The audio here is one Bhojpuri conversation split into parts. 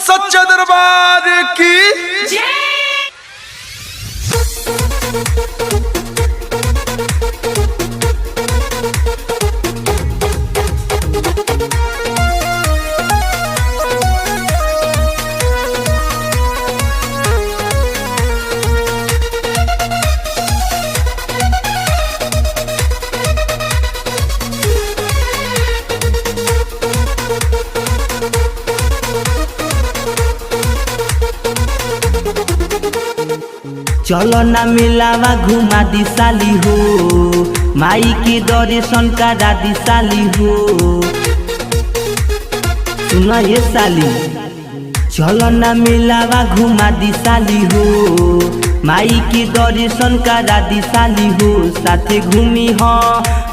सच्चे दरबार की चलो ना मिलावा घुमा दी साली हो, माई के दर्शन करा दी साली हो। सुना ये साली, चलो ना मिलावा घुमा दी साली हो, माई के दर्शन करा दी साली हो। साथे घूमी हो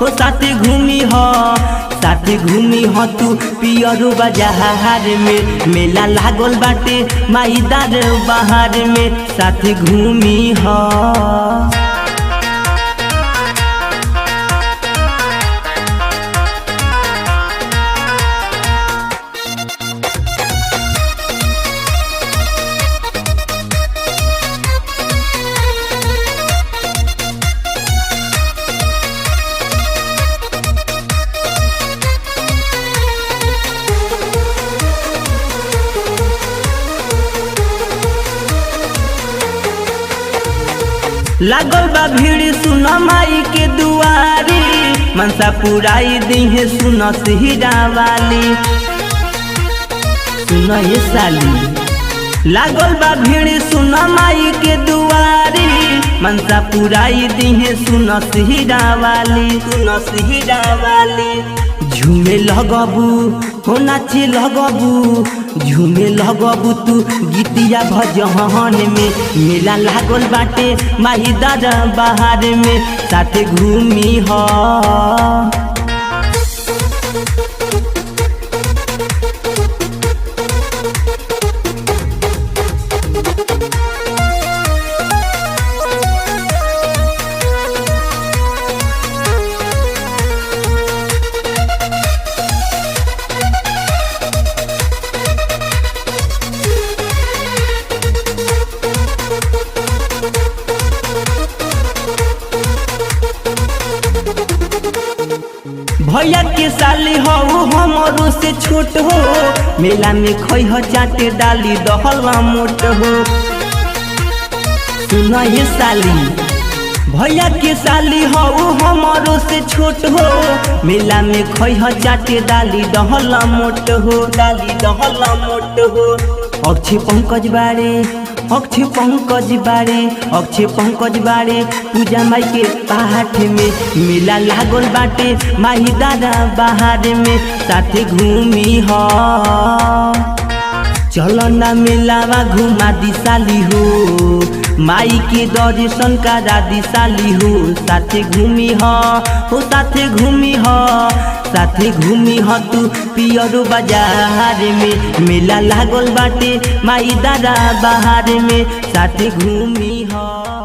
साथे घूमी हो, साथे घूमी हो तू पियरू बाजार में। मेला लागल बाटे माई दार बहार में, साथे घूमी हो। लागल बा भीड़ सुन माई के दुआरी, मनसा पुराई दीहे सुन सिहरा वाली। सुन ये साली, लागल बा भीड़ सुन माई के दुआरी, मनसा पुराई दीहे सुन सिहरा वाली, सुन सिहरा वाली। झूमे लगबू हो नाचे लगबू, झूमे लगबू तू गीतिया भजन में। मेला लागल बाटे माही दादा बहार में, साथे घूमी हो। भैया के साली हो हमरो से छोट हो, मेला में खोई हो चाटे डाली दहला मोट हो। सुना ये साली, भैया के साली हो हमरो से छोट हो, मेला में खोई हो चाटे डाली दहला मोट हो, डाली दहला मोट हो। अक्षय पंकज बारे, अक्षय पंकज बारे, अक्षय पंकज बारे पूजा माई के पाठ में। मेला लागल बाटे माही दादा बहार में, साथे घूमी हो। चलो ना मिलावा घुमा दी साली हो, माई के दर्शन करा दी साली हो। साथे घूमी हो साथे घूमी हो, साथे घूमी हो तू पियरू बाजार में। मेला लागल बाटे माई दादा बहार में, साथे घूमी हो।